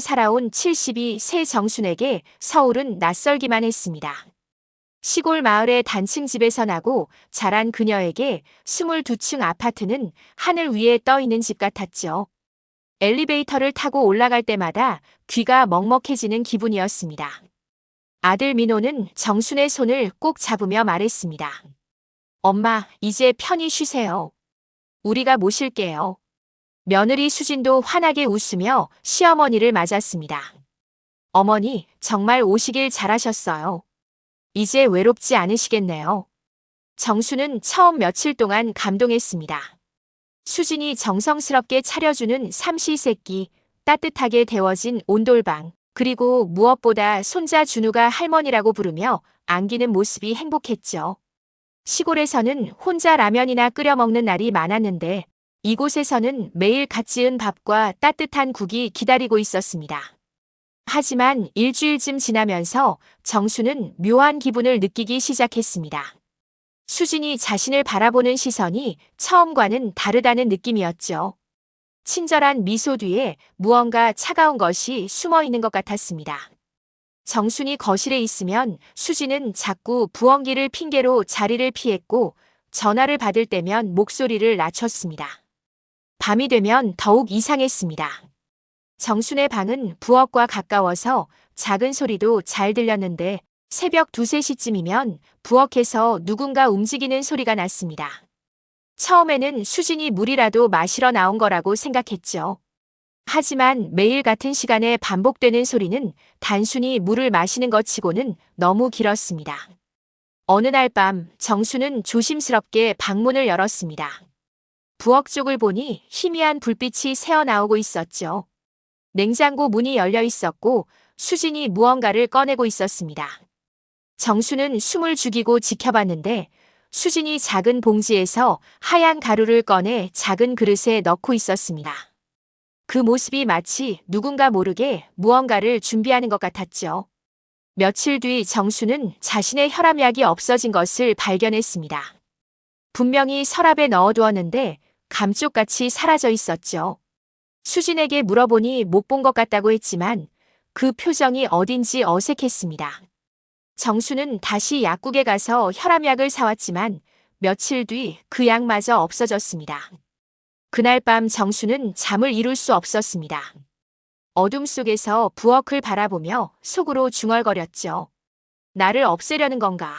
살아온 72세 정순에게 서울은 낯설기만 했습니다. 시골 마을의 단층 집에서 나고 자란 그녀에게 22층 아파트는 하늘 위에 떠 있는 집 같았죠. 엘리베이터를 타고 올라갈 때마다 귀가 먹먹해지는 기분이었습니다. 아들 민호는 정순의 손을 꼭 잡으며 말했습니다. 엄마, 이제 편히 쉬세요. 우리가 모실게요. 며느리 수진도 환하게 웃으며 시어머니를 맞았습니다. 어머니, 정말 오시길 잘하셨어요. 이제 외롭지 않으시겠네요. 정수는 처음 며칠 동안 감동했습니다. 수진이 정성스럽게 차려주는 삼시세끼, 따뜻하게 데워진 온돌방, 그리고 무엇보다 손자 준우가 할머니라고 부르며 안기는 모습이 행복했죠. 시골에서는 혼자 라면이나 끓여 먹는 날이 많았는데 이곳에서는 매일 갓 지은 밥과 따뜻한 국이 기다리고 있었습니다. 하지만 일주일쯤 지나면서 정수는 묘한 기분을 느끼기 시작했습니다. 수진이 자신을 바라보는 시선이 처음과는 다르다는 느낌이었죠. 친절한 미소 뒤에 무언가 차가운 것이 숨어 있는 것 같았습니다. 정순이 거실에 있으면 수진은 자꾸 부엉기를 핑계로 자리를 피했고 전화를 받을 때면 목소리를 낮췄습니다. 밤이 되면 더욱 이상했습니다. 정순의 방은 부엌과 가까워서 작은 소리도 잘 들렸는데 새벽 2, 3시쯤이면 부엌에서 누군가 움직이는 소리가 났습니다. 처음에는 수진이 물이라도 마시러 나온 거라고 생각했죠. 하지만 매일 같은 시간에 반복되는 소리는 단순히 물을 마시는 것 치고는 너무 길었습니다. 어느 날 밤 정수는 조심스럽게 방문을 열었습니다. 부엌 쪽을 보니 희미한 불빛이 새어나오고 있었죠. 냉장고 문이 열려 있었고 수진이 무언가를 꺼내고 있었습니다. 정수는 숨을 죽이고 지켜봤는데 수진이 작은 봉지에서 하얀 가루를 꺼내 작은 그릇에 넣고 있었습니다. 그 모습이 마치 누군가 모르게 무언가를 준비하는 것 같았죠. 며칠 뒤 정수는 자신의 혈압약이 없어진 것을 발견했습니다. 분명히 서랍에 넣어두었는데 감쪽같이 사라져 있었죠. 수진에게 물어보니 못 본 것 같다고 했지만 그 표정이 어딘지 어색했습니다. 정수는 다시 약국에 가서 혈압약을 사왔지만 며칠 뒤 그 약마저 없어졌습니다. 그날 밤 정수는 잠을 이룰 수 없었습니다. 어둠 속에서 부엌을 바라보며 속으로 중얼거렸죠. 나를 없애려는 건가?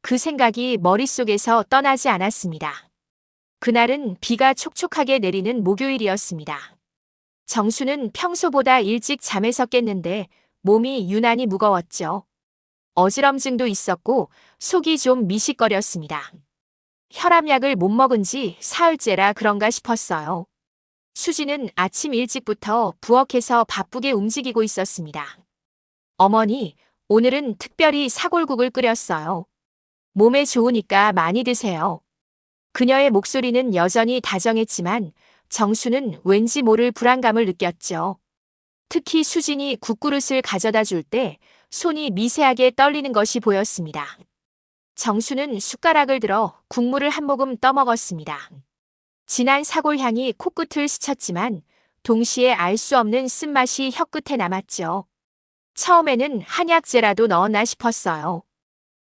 그 생각이 머릿속에서 떠나지 않았습니다. 그날은 비가 촉촉하게 내리는 목요일이었습니다. 정수는 평소보다 일찍 잠에서 깼는데 몸이 유난히 무거웠죠. 어지럼증도 있었고 속이 좀 미식거렸습니다. 혈압약을 못 먹은 지 사흘째라 그런가 싶었어요. 수지는 아침 일찍부터 부엌에서 바쁘게 움직이고 있었습니다. 어머니, 오늘은 특별히 사골국을 끓였어요. 몸에 좋으니까 많이 드세요. 그녀의 목소리는 여전히 다정했지만 정수는 왠지 모를 불안감을 느꼈죠. 특히 수진이 국그릇을 가져다 줄 때 손이 미세하게 떨리는 것이 보였습니다. 정수는 숟가락을 들어 국물을 한 모금 떠먹었습니다. 진한 사골향이 코끝을 스쳤지만 동시에 알 수 없는 쓴맛이 혀끝에 남았죠. 처음에는 한약재라도 넣었나 싶었어요.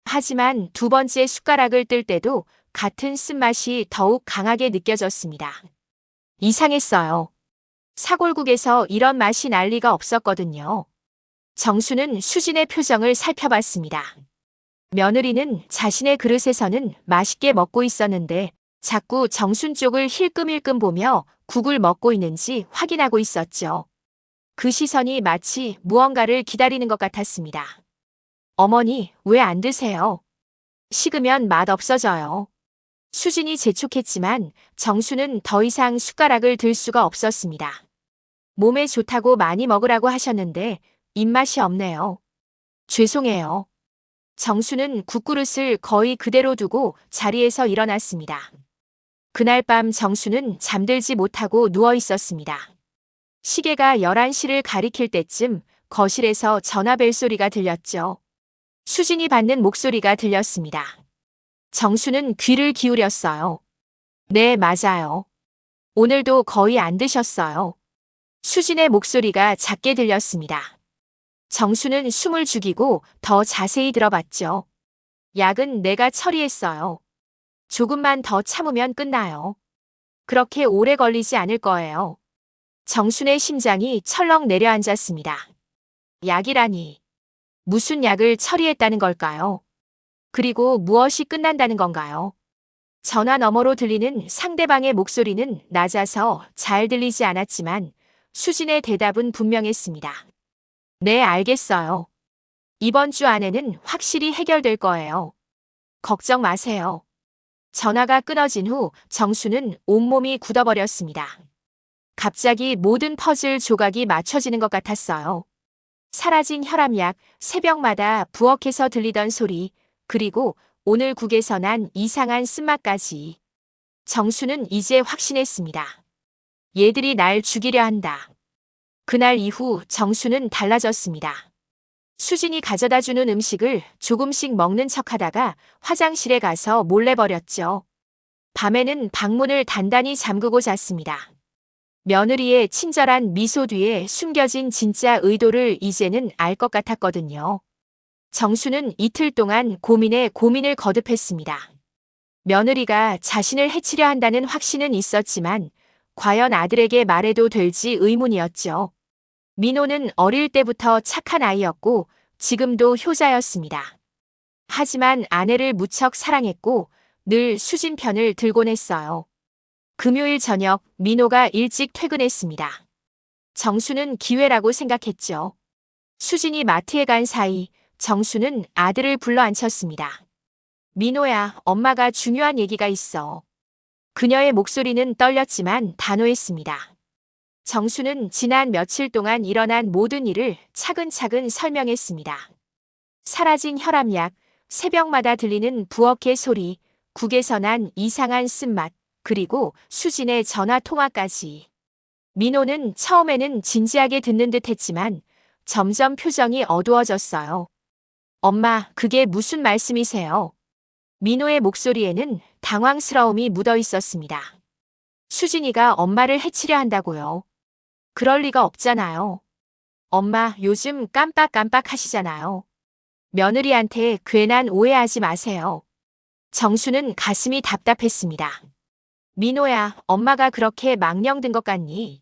하지만 두 번째 숟가락을 뜰 때도 같은 쓴맛이 더욱 강하게 느껴졌습니다. 이상했어요. 사골국에서 이런 맛이 날 리가 없었거든요. 정수는 수진의 표정을 살펴봤습니다. 며느리는 자신의 그릇에서는 맛있게 먹고 있었는데 자꾸 정순 쪽을 힐끔힐끔 보며 국을 먹고 있는지 확인하고 있었죠. 그 시선이 마치 무언가를 기다리는 것 같았습니다. 어머니, 왜 안 드세요? 식으면 맛 없어져요. 수진이 재촉했지만 정수는 더 이상 숟가락을 들 수가 없었습니다. 몸에 좋다고 많이 먹으라고 하셨는데 입맛이 없네요. 죄송해요. 정수는 국그릇을 거의 그대로 두고 자리에서 일어났습니다. 그날 밤 정수는 잠들지 못하고 누워 있었습니다. 시계가 11시를 가리킬 때쯤 거실에서 전화벨 소리가 들렸죠. 수진이 받는 목소리가 들렸습니다. 정수는 귀를 기울였어요. 네, 맞아요. 오늘도 거의 안 드셨어요. 수진의 목소리가 작게 들렸습니다. 정수는 숨을 죽이고 더 자세히 들어봤죠. 약은 내가 처리했어요. 조금만 더 참으면 끝나요. 그렇게 오래 걸리지 않을 거예요. 정순의 심장이 철렁 내려앉았습니다. 약이라니. 무슨 약을 처리했다는 걸까요? 그리고 무엇이 끝난다는 건가요? 전화 너머로 들리는 상대방의 목소리는 낮아서 잘 들리지 않았지만 수진의 대답은 분명했습니다. 네, 알겠어요. 이번 주 안에는 확실히 해결될 거예요. 걱정 마세요. 전화가 끊어진 후 정수는 온몸이 굳어버렸습니다. 갑자기 모든 퍼즐 조각이 맞춰지는 것 같았어요. 사라진 혈압약, 새벽마다 부엌에서 들리던 소리, 그리고 오늘 국에서 난 이상한 쓴맛까지. 정수는 이제 확신했습니다. 얘들이 날 죽이려 한다. 그날 이후 정수는 달라졌습니다. 수진이 가져다 주는 음식을 조금씩 먹는 척하다가 화장실에 가서 몰래 버렸죠. 밤에는 방문을 단단히 잠그고 잤습니다. 며느리의 친절한 미소 뒤에 숨겨진 진짜 의도를 이제는 알 것 같았거든요. 정수는 이틀 동안 고민에 고민을 거듭했습니다. 며느리가 자신을 해치려 한다는 확신은 있었지만 과연 아들에게 말해도 될지 의문이었죠. 민호는 어릴 때부터 착한 아이였고 지금도 효자였습니다. 하지만 아내를 무척 사랑했고 늘 수진 편을 들곤 했어요. 금요일 저녁 민호가 일찍 퇴근했습니다. 정수는 기회라고 생각했죠. 수진이 마트에 간 사이 정수는 아들을 불러 앉혔습니다. 민호야, 엄마가 중요한 얘기가 있어. 그녀의 목소리는 떨렸지만 단호했습니다. 정수는 지난 며칠 동안 일어난 모든 일을 차근차근 설명했습니다. 사라진 혈압약, 새벽마다 들리는 부엌의 소리, 국에서 난 이상한 쓴맛, 그리고 수진의 전화 통화까지. 민호는 처음에는 진지하게 듣는 듯 했지만 점점 표정이 어두워졌어요. 엄마, 그게 무슨 말씀이세요? 민호의 목소리에는 당황스러움이 묻어 있었습니다. 수진이가 엄마를 해치려 한다고요. 그럴 리가 없잖아요. 엄마, 요즘 깜빡깜빡 하시잖아요. 며느리한테 괜한 오해하지 마세요. 정수는 가슴이 답답했습니다. 민호야, 엄마가 그렇게 망령된 것 같니?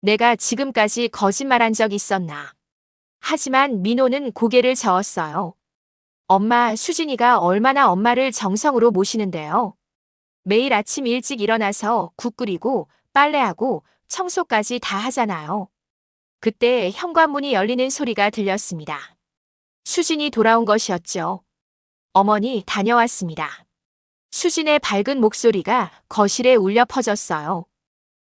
내가 지금까지 거짓말한 적 있었나? 하지만 민호는 고개를 저었어요. 엄마, 수진이가 얼마나 엄마를 정성으로 모시는데요. 매일 아침 일찍 일어나서 국 끓이고 빨래하고 청소까지 다 하잖아요. 그때 현관문이 열리는 소리가 들렸습니다. 수진이 돌아온 것이었죠. 어머니, 다녀왔습니다. 수진의 밝은 목소리가 거실에 울려 퍼졌어요.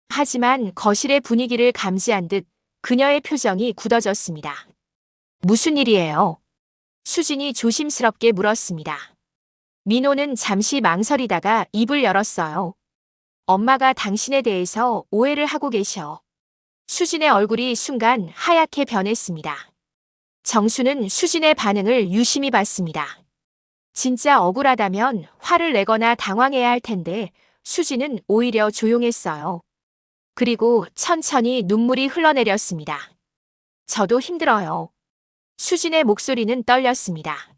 하지만 거실의 분위기를 감지한 듯 그녀의 표정이 굳어졌습니다. 무슨 일이에요? 수진이 조심스럽게 물었습니다. 민호는 잠시 망설이다가 입을 열었어요. 엄마가 당신에 대해서 오해를 하고 계셔. 수진의 얼굴이 순간 하얗게 변했습니다. 정수는 수진의 반응을 유심히 봤습니다. 진짜 억울하다면 화를 내거나 당황해야 할 텐데 수진은 오히려 조용했어요. 그리고 천천히 눈물이 흘러내렸습니다. 저도 힘들어요. 수진의 목소리는 떨렸습니다.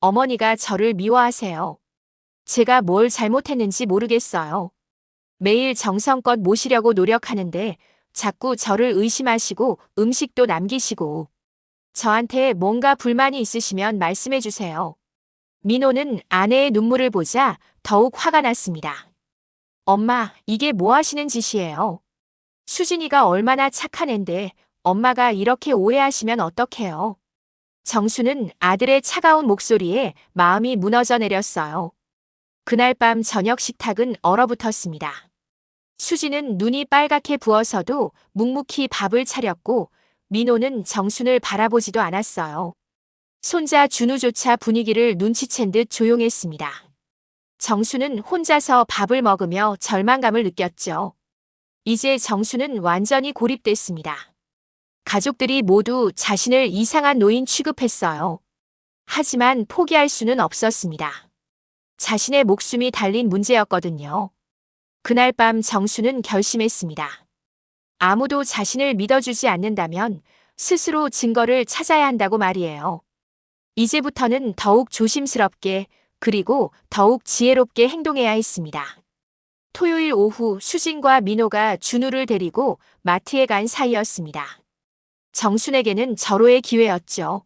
어머니가 저를 미워하세요. 제가 뭘 잘못했는지 모르겠어요. 매일 정성껏 모시려고 노력하는데 자꾸 저를 의심하시고 음식도 남기시고. 저한테 뭔가 불만이 있으시면 말씀해 주세요. 민호는 아내의 눈물을 보자 더욱 화가 났습니다. 엄마, 이게 뭐 하시는 짓이에요? 수진이가 얼마나 착한 앤데 엄마가 이렇게 오해하시면 어떡해요? 정수는 아들의 차가운 목소리에 마음이 무너져 내렸어요. 그날 밤 저녁 식탁은 얼어붙었습니다. 수진은 눈이 빨갛게 부어서도 묵묵히 밥을 차렸고 민호는 정순을 바라보지도 않았어요. 손자 준우조차 분위기를 눈치챈 듯 조용했습니다. 정수는 혼자서 밥을 먹으며 절망감을 느꼈죠. 이제 정수는 완전히 고립됐습니다. 가족들이 모두 자신을 이상한 노인 취급했어요. 하지만 포기할 수는 없었습니다. 자신의 목숨이 달린 문제였거든요. 그날 밤 정수는 결심했습니다. 아무도 자신을 믿어주지 않는다면 스스로 증거를 찾아야 한다고 말이에요. 이제부터는 더욱 조심스럽게 그리고 더욱 지혜롭게 행동해야 했습니다. 토요일 오후 수진과 민호가 준우를 데리고 마트에 간 사이였습니다. 정순에게는 절호의 기회였죠.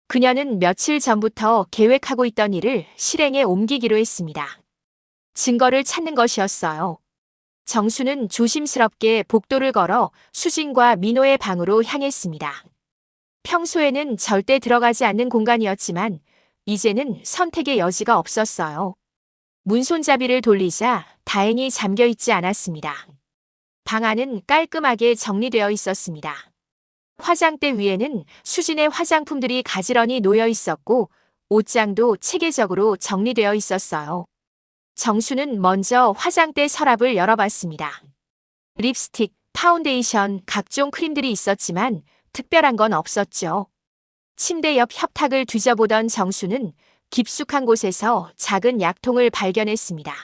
그녀는 며칠 전부터 계획하고 있던 일을 실행에 옮기기로 했습니다. 증거를 찾는 것이었어요. 정수는 조심스럽게 복도를 걸어 수진과 민호의 방으로 향했습니다. 평소에는 절대 들어가지 않는 공간이었지만 이제는 선택의 여지가 없었어요. 문손잡이를 돌리자 다행히 잠겨 있지 않았습니다. 방 안은 깔끔하게 정리되어 있었습니다. 화장대 위에는 수진의 화장품들이 가지런히 놓여 있었고 옷장도 체계적으로 정리되어 있었어요. 정수는 먼저 화장대 서랍을 열어봤습니다. 립스틱, 파운데이션, 각종 크림들이 있었지만 특별한 건 없었죠. 침대 옆 협탁을 뒤져보던 정수는 깊숙한 곳에서 작은 약통을 발견했습니다.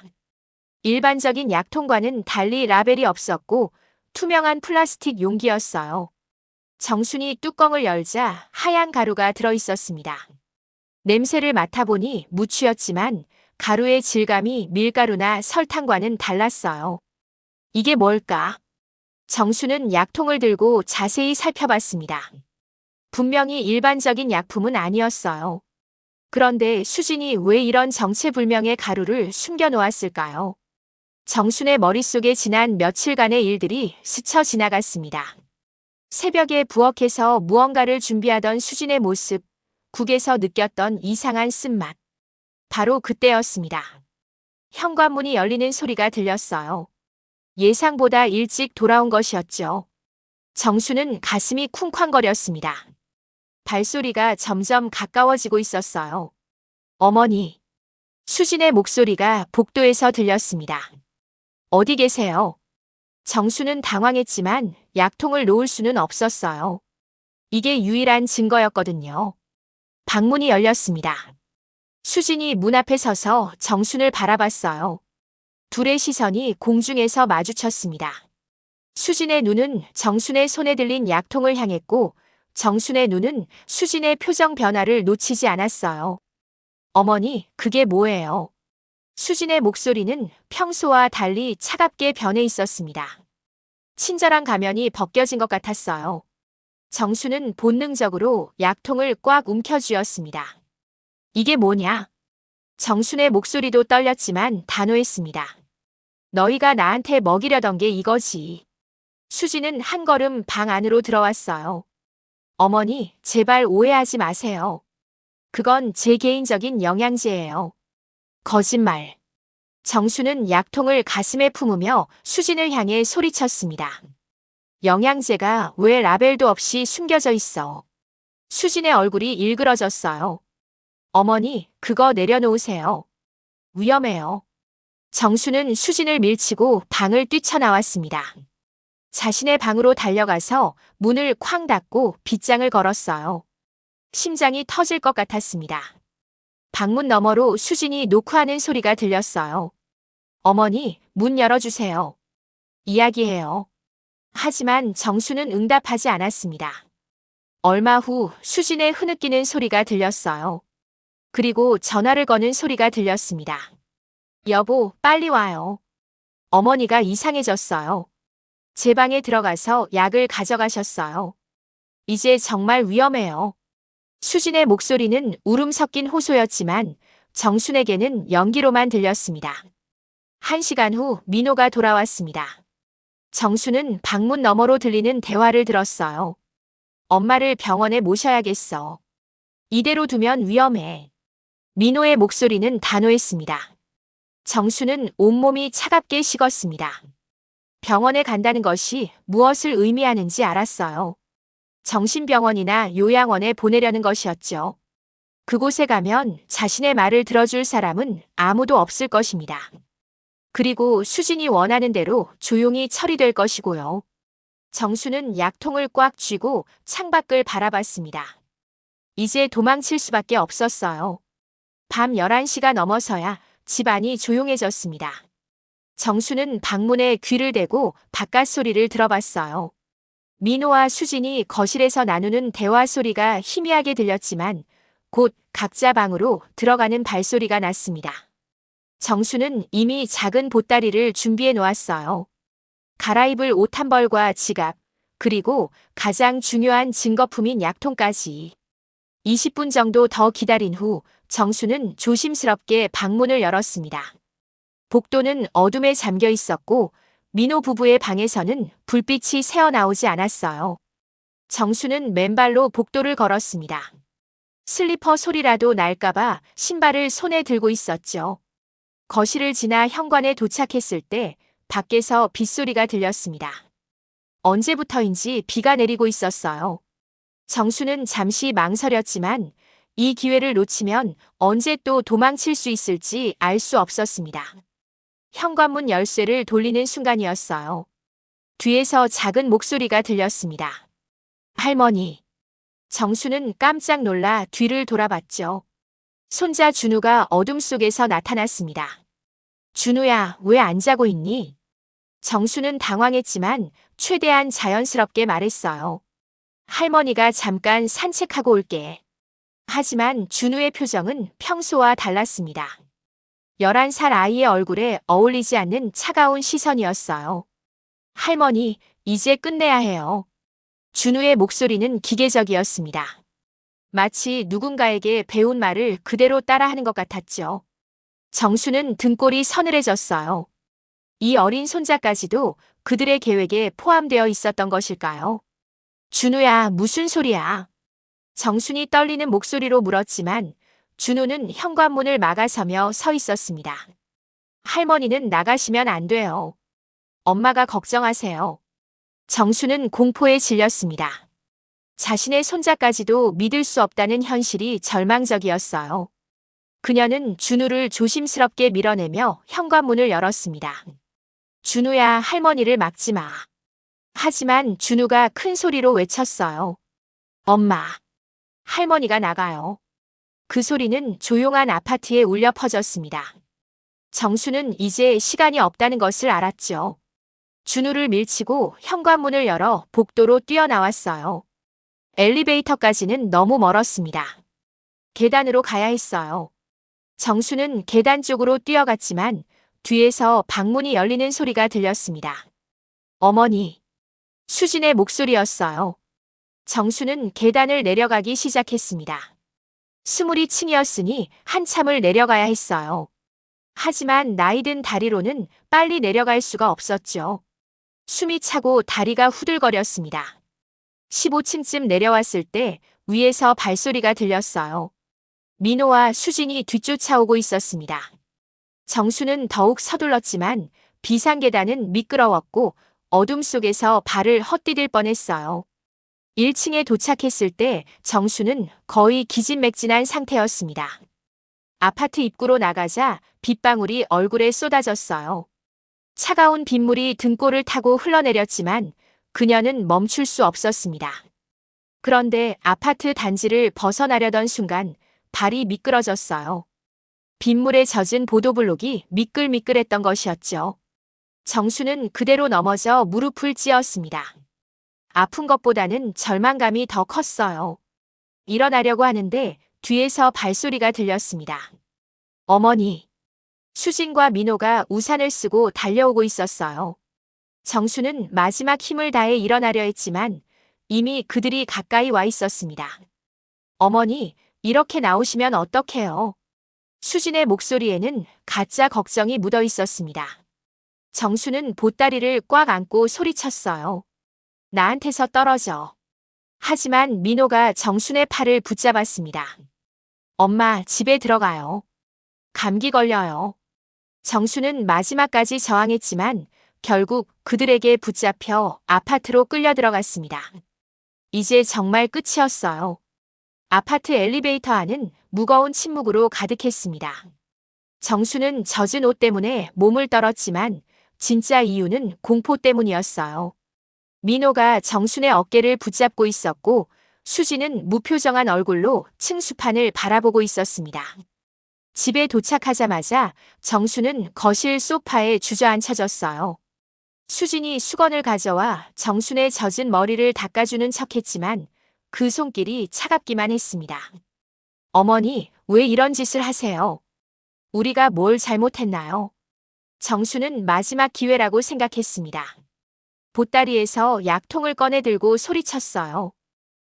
일반적인 약통과는 달리 라벨이 없었고 투명한 플라스틱 용기였어요. 정순이 뚜껑을 열자 하얀 가루가 들어있었습니다. 냄새를 맡아보니 무취였지만 가루의 질감이 밀가루나 설탕과는 달랐어요. 이게 뭘까? 정수는 약통을 들고 자세히 살펴봤습니다. 분명히 일반적인 약품은 아니었어요. 그런데 수진이 왜 이런 정체불명의 가루를 숨겨놓았을까요? 정순의 머릿속에 지난 며칠간의 일들이 스쳐 지나갔습니다. 새벽에 부엌에서 무언가를 준비하던 수진의 모습, 국에서 느꼈던 이상한 쓴맛. 바로 그때였습니다. 현관문이 열리는 소리가 들렸어요. 예상보다 일찍 돌아온 것이었죠. 정수는 가슴이 쿵쾅거렸습니다. 발소리가 점점 가까워지고 있었어요. 어머니. 수진의 목소리가 복도에서 들렸습니다. 어디 계세요? 정수는 당황했지만 약통을 놓을 수는 없었어요. 이게 유일한 증거였거든요. 방문이 열렸습니다. 수진이 문 앞에 서서 정순을 바라봤어요. 둘의 시선이 공중에서 마주쳤습니다. 수진의 눈은 정순의 손에 들린 약통을 향했고 정순의 눈은 수진의 표정 변화를 놓치지 않았어요. 어머니, 그게 뭐예요? 수진의 목소리는 평소와 달리 차갑게 변해 있었습니다. 친절한 가면이 벗겨진 것 같았어요. 정수는 본능적으로 약통을 꽉 움켜쥐었습니다. 이게 뭐냐? 정순의 목소리도 떨렸지만 단호했습니다. 너희가 나한테 먹이려던 게 이거지. 수진은 한 걸음 방 안으로 들어왔어요. 어머니, 제발 오해하지 마세요. 그건 제 개인적인 영양제예요. 거짓말. 정수는 약통을 가슴에 품으며 수진을 향해 소리쳤습니다. 영양제가 왜 라벨도 없이 숨겨져 있어? 수진의 얼굴이 일그러졌어요. 어머니, 그거 내려놓으세요. 위험해요. 정수는 수진을 밀치고 방을 뛰쳐나왔습니다. 자신의 방으로 달려가서 문을 쾅 닫고 빗장을 걸었어요. 심장이 터질 것 같았습니다. 방문 너머로 수진이 노크하는 소리가 들렸어요. 어머니, 문 열어주세요. 이야기해요. 하지만 정수는 응답하지 않았습니다. 얼마 후 수진의 흐느끼는 소리가 들렸어요. 그리고 전화를 거는 소리가 들렸습니다. 여보, 빨리 와요. 어머니가 이상해졌어요. 제 방에 들어가서 약을 가져가셨어요. 이제 정말 위험해요. 수진의 목소리는 울음 섞인 호소였지만 정순에게는 연기로만 들렸습니다. 1시간 후 민호가 돌아왔습니다. 정수는 방문 너머로 들리는 대화를 들었어요. 엄마를 병원에 모셔야겠어. 이대로 두면 위험해. 민호의 목소리는 단호했습니다. 정수는 온몸이 차갑게 식었습니다. 병원에 간다는 것이 무엇을 의미하는지 알았어요. 정신병원이나 요양원에 보내려는 것이었죠. 그곳에 가면 자신의 말을 들어줄 사람은 아무도 없을 것입니다. 그리고 수진이 원하는 대로 조용히 처리될 것이고요. 정수는 약통을 꽉 쥐고 창밖을 바라봤습니다. 이제 도망칠 수밖에 없었어요. 밤 11시가 넘어서야 집안이 조용해졌습니다. 정수는 방문에 귀를 대고 바깥 소리를 들어봤어요. 민호와 수진이 거실에서 나누는 대화 소리가 희미하게 들렸지만 곧 각자 방으로 들어가는 발소리가 났습니다. 정수는 이미 작은 보따리를 준비해 놓았어요. 갈아입을 옷 한 벌과 지갑, 그리고 가장 중요한 증거품인 약통까지. 20분 정도 더 기다린 후 정수는 조심스럽게 방문을 열었습니다. 복도는 어둠에 잠겨 있었고 민호 부부의 방에서는 불빛이 새어나오지 않았어요. 정수는 맨발로 복도를 걸었습니다. 슬리퍼 소리라도 날까봐 신발을 손에 들고 있었죠. 거실을 지나 현관에 도착했을 때 밖에서 빗소리가 들렸습니다. 언제부터인지 비가 내리고 있었어요. 정수는 잠시 망설였지만 이 기회를 놓치면 언제 또 도망칠 수 있을지 알 수 없었습니다. 현관문 열쇠를 돌리는 순간이었어요. 뒤에서 작은 목소리가 들렸습니다. 할머니. 정수는 깜짝 놀라 뒤를 돌아봤죠. 손자 준우가 어둠 속에서 나타났습니다. 준우야, 왜 안 자고 있니? 정수는 당황했지만 최대한 자연스럽게 말했어요. 할머니가 잠깐 산책하고 올게. 하지만 준우의 표정은 평소와 달랐습니다. 11살 아이의 얼굴에 어울리지 않는 차가운 시선이었어요. 할머니, 이제 끝내야 해요. 준우의 목소리는 기계적이었습니다. 마치 누군가에게 배운 말을 그대로 따라하는 것 같았죠. 정수는 등골이 서늘해졌어요. 이 어린 손자까지도 그들의 계획에 포함되어 있었던 것일까요? 준우야, 무슨 소리야? 정순이 떨리는 목소리로 물었지만 준우는 현관문을 막아서며 서 있었습니다. 할머니는 나가시면 안 돼요. 엄마가 걱정하세요. 정수는 공포에 질렸습니다. 자신의 손자까지도 믿을 수 없다는 현실이 절망적이었어요. 그녀는 준우를 조심스럽게 밀어내며 현관문을 열었습니다. 준우야, 할머니를 막지 마. 하지만 준우가 큰 소리로 외쳤어요. 엄마. 할머니가 나가요. 그 소리는 조용한 아파트에 울려 퍼졌습니다. 정수는 이제 시간이 없다는 것을 알았죠. 준우를 밀치고 현관문을 열어 복도로 뛰어나왔어요. 엘리베이터까지는 너무 멀었습니다. 계단으로 가야 했어요. 정수는 계단 쪽으로 뛰어갔지만 뒤에서 방문이 열리는 소리가 들렸습니다. 어머니. 수진의 목소리였어요. 정수는 계단을 내려가기 시작했습니다. 20층이었으니 한참을 내려가야 했어요. 하지만 나이든 다리로는 빨리 내려갈 수가 없었죠. 숨이 차고 다리가 후들거렸습니다. 15층쯤 내려왔을 때 위에서 발소리가 들렸어요. 민호와 수진이 뒤쫓아오고 있었습니다. 정수는 더욱 서둘렀지만 비상계단은 미끄러웠고 어둠 속에서 발을 헛디딜 뻔했어요. 1층에 도착했을 때 정수는 거의 기진맥진한 상태였습니다. 아파트 입구로 나가자 빗방울이 얼굴에 쏟아졌어요. 차가운 빗물이 등골을 타고 흘러내렸지만 그녀는 멈출 수 없었습니다. 그런데 아파트 단지를 벗어나려던 순간 발이 미끄러졌어요. 빗물에 젖은 보도블록이 미끌미끌했던 것이었죠. 정수는 그대로 넘어져 무릎을 찧었습니다. 아픈 것보다는 절망감이 더 컸어요. 일어나려고 하는데 뒤에서 발소리가 들렸습니다. 어머니. 수진과 민호가 우산을 쓰고 달려오고 있었어요. 정수는 마지막 힘을 다해 일어나려 했지만 이미 그들이 가까이 와 있었습니다. 어머니, 이렇게 나오시면 어떡해요? 수진의 목소리에는 가짜 걱정이 묻어 있었습니다. 정수는 보따리를 꽉 안고 소리쳤어요. 나한테서 떨어져. 하지만 민호가 정순의 팔을 붙잡았습니다. 엄마, 집에 들어가요. 감기 걸려요. 정수는 마지막까지 저항했지만 결국 그들에게 붙잡혀 아파트로 끌려 들어갔습니다. 이제 정말 끝이었어요. 아파트 엘리베이터 안은 무거운 침묵으로 가득했습니다. 정수는 젖은 옷 때문에 몸을 떨었지만 진짜 이유는 공포 때문이었어요. 민호가 정순의 어깨를 붙잡고 있었고 수지는 무표정한 얼굴로 층수판을 바라보고 있었습니다. 집에 도착하자마자 정수는 거실 소파에 주저앉혀졌어요. 수진이 수건을 가져와 정순의 젖은 머리를 닦아주는 척했지만 그 손길이 차갑기만 했습니다. 어머니, 왜 이런 짓을 하세요? 우리가 뭘 잘못했나요? 정수는 마지막 기회라고 생각했습니다. 보따리에서 약통을 꺼내 들고 소리쳤어요.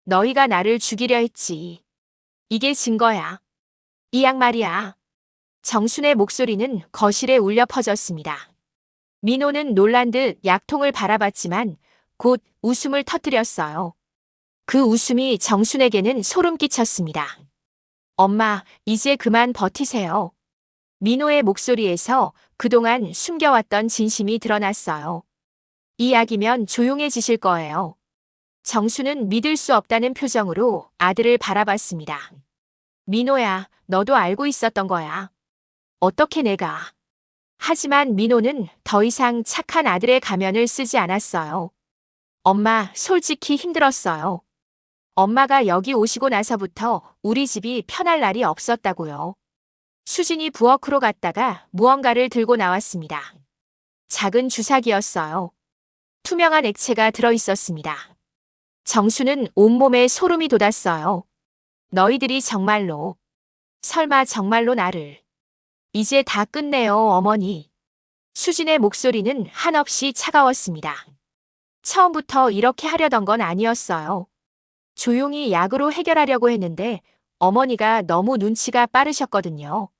너희가 나를 죽이려 했지. 이게 증거야. 이 약 말이야. 정순의 목소리는 거실에 울려 퍼졌습니다. 민호는 놀란 듯 약통을 바라봤지만 곧 웃음을 터뜨렸어요. 그 웃음이 정순에게는 소름 끼쳤습니다. 엄마, 이제 그만 버티세요. 민호의 목소리에서 그동안 숨겨왔던 진심이 드러났어요. 이 약이면 조용해지실 거예요. 정수는 믿을 수 없다는 표정으로 아들을 바라봤습니다. 민호야, 너도 알고 있었던 거야. 어떻게 내가. 하지만 민호는 더 이상 착한 아들의 가면을 쓰지 않았어요. 엄마, 솔직히 힘들었어요. 엄마가 여기 오시고 나서부터 우리 집이 편할 날이 없었다고요. 수진이 부엌으로 갔다가 무언가를 들고 나왔습니다. 작은 주사기였어요. 투명한 액체가 들어있었습니다. 정수는 온몸에 소름이 돋았어요. 너희들이 정말로, 설마 정말로 나를. 이제 다 끝내요, 어머니. 수진의 목소리는 한없이 차가웠습니다. 처음부터 이렇게 하려던 건 아니었어요. 조용히 약으로 해결하려고 했는데 어머니가 너무 눈치가 빠르셨거든요.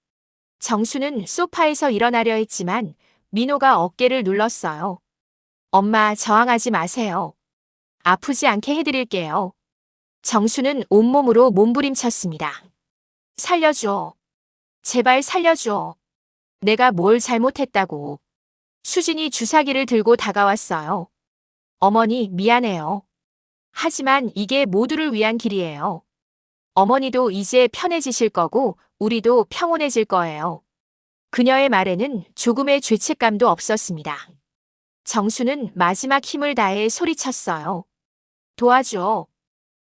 정수는 소파에서 일어나려 했지만 민호가 어깨를 눌렀어요. 엄마, 저항하지 마세요. 아프지 않게 해드릴게요. 정수는 온몸으로 몸부림쳤습니다. 살려줘. 제발 살려줘. 내가 뭘 잘못했다고. 수진이 주사기를 들고 다가왔어요. 어머니, 미안해요. 하지만 이게 모두를 위한 길이에요. 어머니도 이제 편해지실 거고 우리도 평온해질 거예요. 그녀의 말에는 조금의 죄책감도 없었습니다. 정수는 마지막 힘을 다해 소리쳤어요. 도와줘.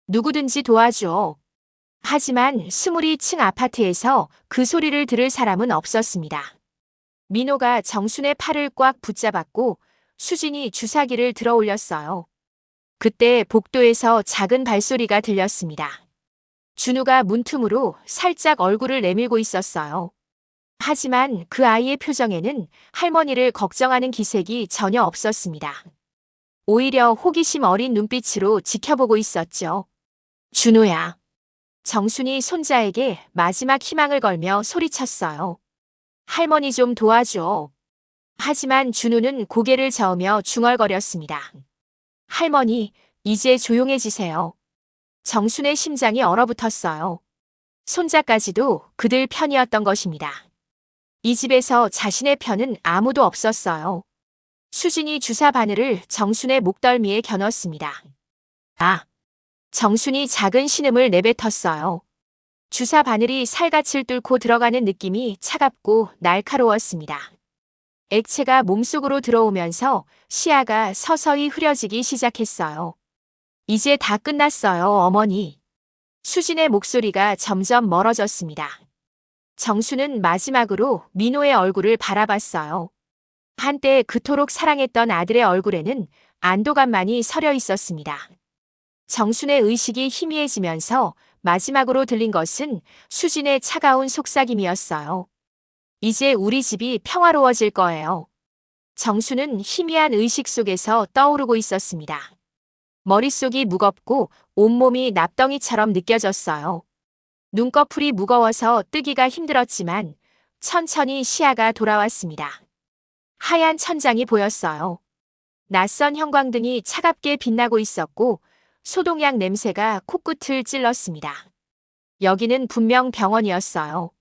누구든지 도와줘. 하지만 20층 아파트에서 그 소리를 들을 사람은 없었습니다. 민호가 정순의 팔을 꽉 붙잡았고 수진이 주사기를 들어 올렸어요. 그때 복도에서 작은 발소리가 들렸습니다. 준우가 문틈으로 살짝 얼굴을 내밀고 있었어요. 하지만 그 아이의 표정에는 할머니를 걱정하는 기색이 전혀 없었습니다. 오히려 호기심 어린 눈빛으로 지켜보고 있었죠. 준우야. 정순이 손자에게 마지막 희망을 걸며 소리쳤어요. 할머니 좀 도와줘. 하지만 준우는 고개를 저으며 중얼거렸습니다. 할머니, 이제 조용해지세요. 정순의 심장이 얼어붙었어요. 손자까지도 그들 편이었던 것입니다. 이 집에서 자신의 편은 아무도 없었어요. 수진이 주사 바늘을 정순의 목덜미에 겨눴습니다. 아! 정순이 작은 신음을 내뱉었어요. 주사 바늘이 살갗을 뚫고 들어가는 느낌이 차갑고 날카로웠습니다. 액체가 몸속으로 들어오면서 시야가 서서히 흐려지기 시작했어요. 이제 다 끝났어요, 어머니. 수진의 목소리가 점점 멀어졌습니다. 정수는 마지막으로 민호의 얼굴을 바라봤어요. 한때 그토록 사랑했던 아들의 얼굴에는 안도감만이 서려 있었습니다. 정순의 의식이 희미해지면서 마지막으로 들린 것은 수진의 차가운 속삭임이었어요. 이제 우리 집이 평화로워질 거예요. 정수는 희미한 의식 속에서 떠오르고 있었습니다. 머릿속이 무겁고 온몸이 납덩이처럼 느껴졌어요. 눈꺼풀이 무거워서 뜨기가 힘들었지만 천천히 시야가 돌아왔습니다. 하얀 천장이 보였어요. 낯선 형광등이 차갑게 빛나고 있었고 소독약 냄새가 코끝을 찔렀습니다. 여기는 분명 병원이었어요.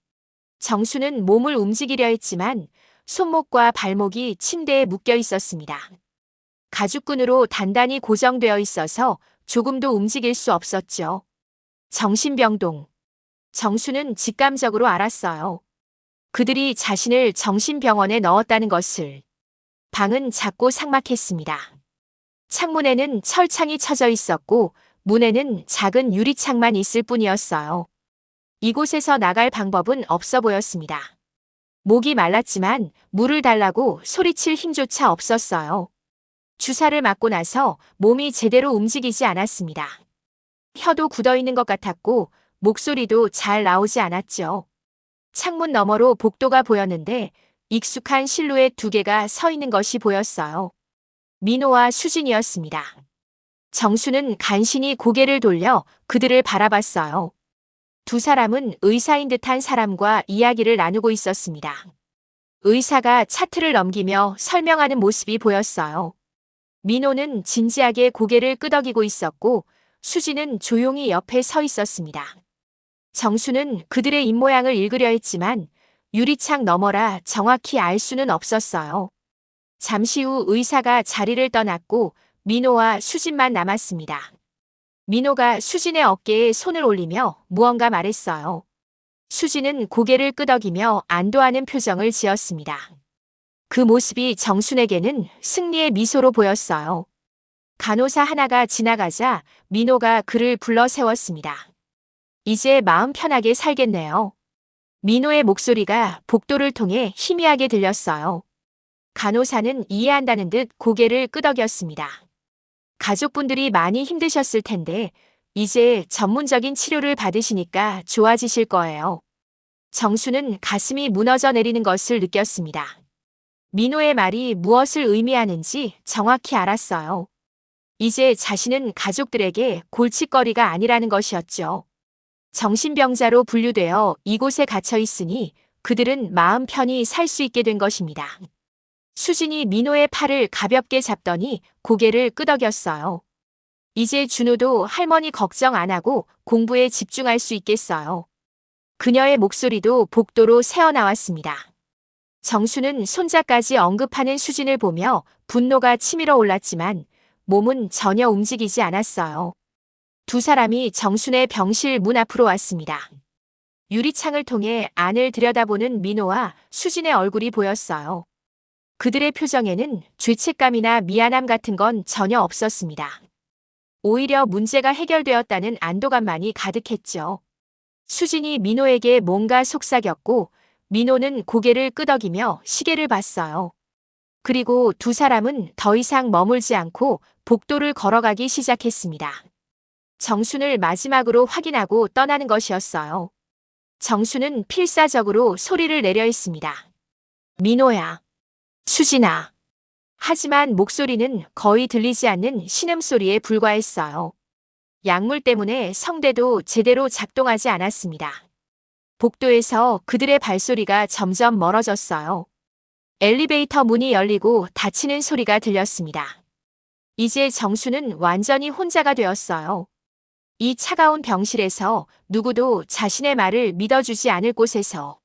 정수는 몸을 움직이려 했지만 손목과 발목이 침대에 묶여 있었습니다. 가죽끈으로 단단히 고정되어 있어서 조금도 움직일 수 없었죠. 정신병동. 정수는 직감적으로 알았어요. 그들이 자신을 정신병원에 넣었다는 것을. 방은 작고 삭막했습니다. 창문에는 철창이 쳐져 있었고 문에는 작은 유리창만 있을 뿐이었어요. 이곳에서 나갈 방법은 없어 보였습니다. 목이 말랐지만 물을 달라고 소리칠 힘조차 없었어요. 주사를 맞고 나서 몸이 제대로 움직이지 않았습니다. 혀도 굳어 있는 것 같았고 목소리도 잘 나오지 않았죠. 창문 너머로 복도가 보였는데 익숙한 실루엣 두 개가 서 있는 것이 보였어요. 민호와 수진이었습니다. 정수는 간신히 고개를 돌려 그들을 바라봤어요. 두 사람은 의사인 듯한 사람과 이야기를 나누고 있었습니다. 의사가 차트를 넘기며 설명하는 모습이 보였어요. 민호는 진지하게 고개를 끄덕이고 있었고 수지는 조용히 옆에 서 있었습니다. 정수는 그들의 입모양을 읽으려 했지만 유리창 너머라 정확히 알 수는 없었어요. 잠시 후 의사가 자리를 떠났고 민호와 수진만 남았습니다. 민호가 수진의 어깨에 손을 올리며 무언가 말했어요. 수진은 고개를 끄덕이며 안도하는 표정을 지었습니다. 그 모습이 정순에게는 승리의 미소로 보였어요. 간호사 하나가 지나가자 민호가 그를 불러 세웠습니다. 이제 마음 편하게 살겠네요. 민호의 목소리가 복도를 통해 희미하게 들렸어요. 간호사는 이해한다는 듯 고개를 끄덕였습니다. 가족분들이 많이 힘드셨을 텐데 이제 전문적인 치료를 받으시니까 좋아지실 거예요. 정수는 가슴이 무너져 내리는 것을 느꼈습니다. 민호의 말이 무엇을 의미하는지 정확히 알았어요. 이제 자신은 가족들에게 골칫거리가 아니라는 것이었죠. 정신병자로 분류되어 이곳에 갇혀 있으니 그들은 마음 편히 살 수 있게 된 것입니다. 수진이 민호의 팔을 가볍게 잡더니 고개를 끄덕였어요. 이제 준호도 할머니 걱정 안 하고 공부에 집중할 수 있겠어요. 그녀의 목소리도 복도로 새어나왔습니다. 정수는 손자까지 언급하는 수진을 보며 분노가 치밀어 올랐지만 몸은 전혀 움직이지 않았어요. 두 사람이 정순의 병실 문 앞으로 왔습니다. 유리창을 통해 안을 들여다보는 민호와 수진의 얼굴이 보였어요. 그들의 표정에는 죄책감이나 미안함 같은 건 전혀 없었습니다. 오히려 문제가 해결되었다는 안도감만이 가득했죠. 수진이 민호에게 뭔가 속삭였고 민호는 고개를 끄덕이며 시계를 봤어요. 그리고 두 사람은 더 이상 머물지 않고 복도를 걸어가기 시작했습니다. 정순을 마지막으로 확인하고 떠나는 것이었어요. 정순은 필사적으로 소리를 내려 했습니다. 민호야. 수진아. 하지만 목소리는 거의 들리지 않는 신음소리에 불과했어요. 약물 때문에 성대도 제대로 작동하지 않았습니다. 복도에서 그들의 발소리가 점점 멀어졌어요. 엘리베이터 문이 열리고 닫히는 소리가 들렸습니다. 이제 정수는 완전히 혼자가 되었어요. 이 차가운 병실에서 누구도 자신의 말을 믿어주지 않을 곳에서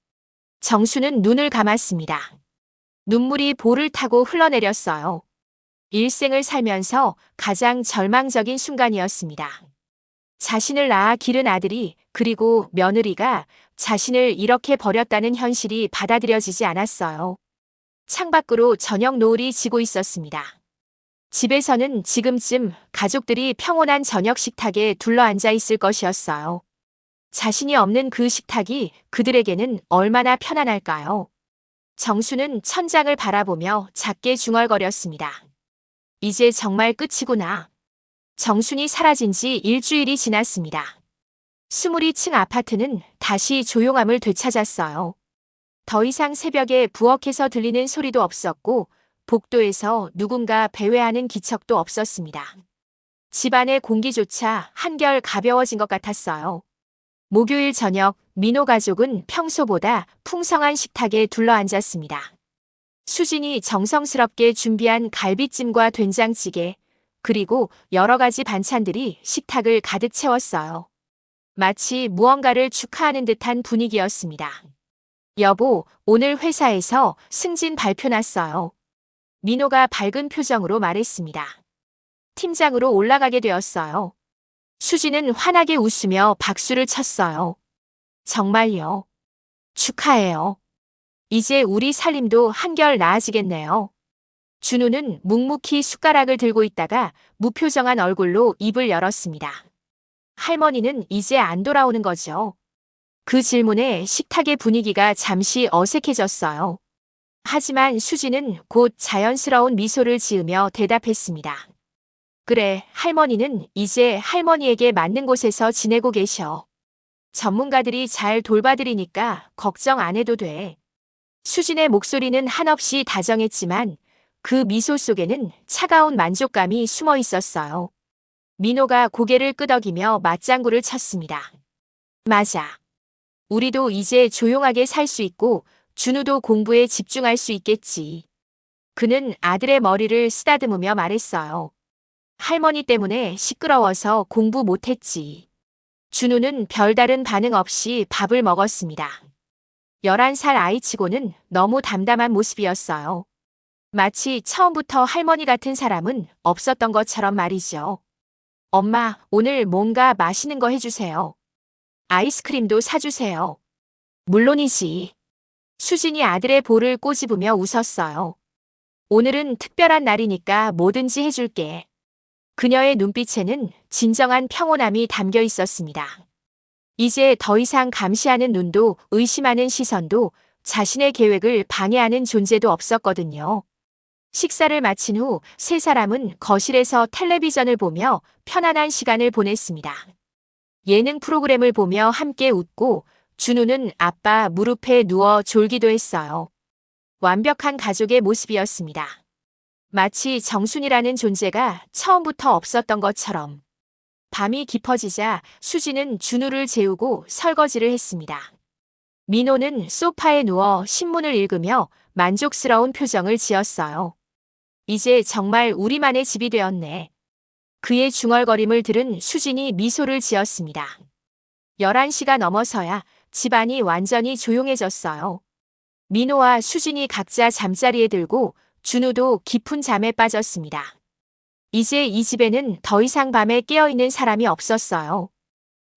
정수는 눈을 감았습니다. 눈물이 볼을 타고 흘러내렸어요. 일생을 살면서 가장 절망적인 순간이었습니다. 자신을 낳아 기른 아들이 그리고 며느리가 자신을 이렇게 버렸다는 현실이 받아들여지지 않았어요. 창밖으로 저녁 노을이 지고 있었습니다. 집에서는 지금쯤 가족들이 평온한 저녁 식탁에 둘러앉아 있을 것이었어요. 자신이 없는 그 식탁이 그들에게는 얼마나 편안할까요? 정수는 천장을 바라보며 작게 중얼거렸습니다. 이제 정말 끝이구나. 정순이 사라진 지 일주일이 지났습니다. 20층 아파트는 다시 조용함을 되찾았어요. 더 이상 새벽에 부엌에서 들리는 소리도 없었고 복도에서 누군가 배회하는 기척도 없었습니다. 집안의 공기조차 한결 가벼워진 것 같았어요. 목요일 저녁 민호 가족은 평소보다 풍성한 식탁에 둘러앉았습니다. 수진이 정성스럽게 준비한 갈비찜과 된장찌개, 그리고 여러 가지 반찬들이 식탁을 가득 채웠어요. 마치 무언가를 축하하는 듯한 분위기였습니다. 여보, 오늘 회사에서 승진 발표 났어요. 민호가 밝은 표정으로 말했습니다. 팀장으로 올라가게 되었어요. 수진은 환하게 웃으며 박수를 쳤어요. 정말요. 축하해요. 이제 우리 살림도 한결 나아지겠네요. 준우는 묵묵히 숟가락을 들고 있다가 무표정한 얼굴로 입을 열었습니다. 할머니는 이제 안 돌아오는 거죠. 그 질문에 식탁의 분위기가 잠시 어색해졌어요. 하지만 수지는 곧 자연스러운 미소를 지으며 대답했습니다. 그래, 할머니는 이제 할머니에게 맞는 곳에서 지내고 계셔. 전문가들이 잘 돌봐드리니까 걱정 안 해도 돼. 수진의 목소리는 한없이 다정했지만 그 미소 속에는 차가운 만족감이 숨어 있었어요. 민호가 고개를 끄덕이며 맞장구를 쳤습니다. 맞아. 우리도 이제 조용하게 살 수 있고 준우도 공부에 집중할 수 있겠지. 그는 아들의 머리를 쓰다듬으며 말했어요. 할머니 때문에 시끄러워서 공부 못했지. 준우는 별다른 반응 없이 밥을 먹었습니다. 11살 아이치고는 너무 담담한 모습이었어요. 마치 처음부터 할머니 같은 사람은 없었던 것처럼 말이죠. 엄마, 오늘 뭔가 맛있는 거 해주세요. 아이스크림도 사주세요. 물론이지. 수진이 아들의 볼을 꼬집으며 웃었어요. 오늘은 특별한 날이니까 뭐든지 해줄게. 그녀의 눈빛에는 진정한 평온함이 담겨 있었습니다. 이제 더 이상 감시하는 눈도 의심하는 시선도 자신의 계획을 방해하는 존재도 없었거든요. 식사를 마친 후 세 사람은 거실에서 텔레비전을 보며 편안한 시간을 보냈습니다. 예능 프로그램을 보며 함께 웃고 준우는 아빠 무릎에 누워 졸기도 했어요. 완벽한 가족의 모습이었습니다. 마치 정순이라는 존재가 처음부터 없었던 것처럼. 밤이 깊어지자 수지는 준우를 재우고 설거지를 했습니다. 민호는 소파에 누워 신문을 읽으며 만족스러운 표정을 지었어요. 이제 정말 우리만의 집이 되었네. 그의 중얼거림을 들은 수진이 미소를 지었습니다. 11시가 넘어서야 집안이 완전히 조용해졌어요. 민호와 수진이 각자 잠자리에 들고 준우도 깊은 잠에 빠졌습니다. 이제 이 집에는 더 이상 밤에 깨어있는 사람이 없었어요.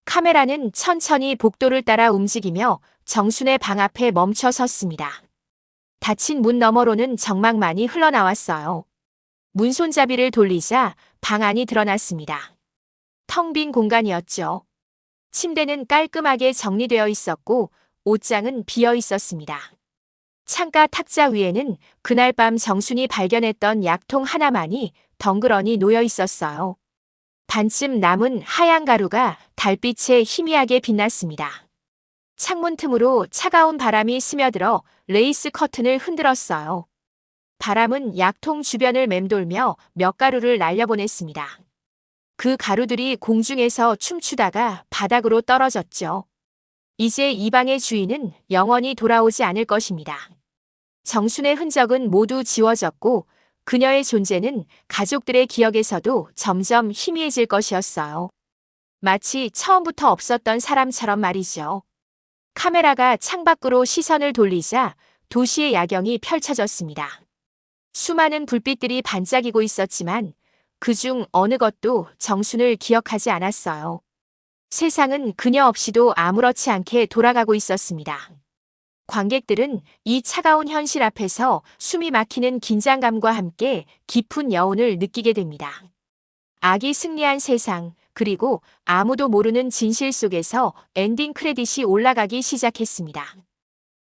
카메라는 천천히 복도를 따라 움직이며 정순의 방 앞에 멈춰 섰습니다. 닫힌 문 너머로는 정막만이 흘러나왔어요. 문손잡이를 돌리자 방 안이 드러났습니다. 텅 빈 공간이었죠. 침대는 깔끔하게 정리되어 있었고 옷장은 비어 있었습니다. 창가 탁자 위에는 그날 밤 정순이 발견했던 약통 하나만이 덩그러니 놓여 있었어요. 반쯤 남은 하얀 가루가 달빛에 희미하게 빛났습니다. 창문 틈으로 차가운 바람이 스며들어 레이스 커튼을 흔들었어요. 바람은 약통 주변을 맴돌며 몇 가루를 날려보냈습니다. 그 가루들이 공중에서 춤추다가 바닥으로 떨어졌죠. 이제 이 방의 주인은 영원히 돌아오지 않을 것입니다. 정순의 흔적은 모두 지워졌고 그녀의 존재는 가족들의 기억에서도 점점 희미해질 것이었어요. 마치 처음부터 없었던 사람처럼 말이죠. 카메라가 창밖으로 시선을 돌리자 도시의 야경이 펼쳐졌습니다. 수많은 불빛들이 반짝이고 있었지만 그중 어느 것도 정순을 기억하지 않았어요. 세상은 그녀 없이도 아무렇지 않게 돌아가고 있었습니다. 관객들은 이 차가운 현실 앞에서 숨이 막히는 긴장감과 함께 깊은 여운을 느끼게 됩니다. 악이 승리한 세상, 그리고 아무도 모르는 진실 속에서 엔딩 크레딧이 올라가기 시작했습니다.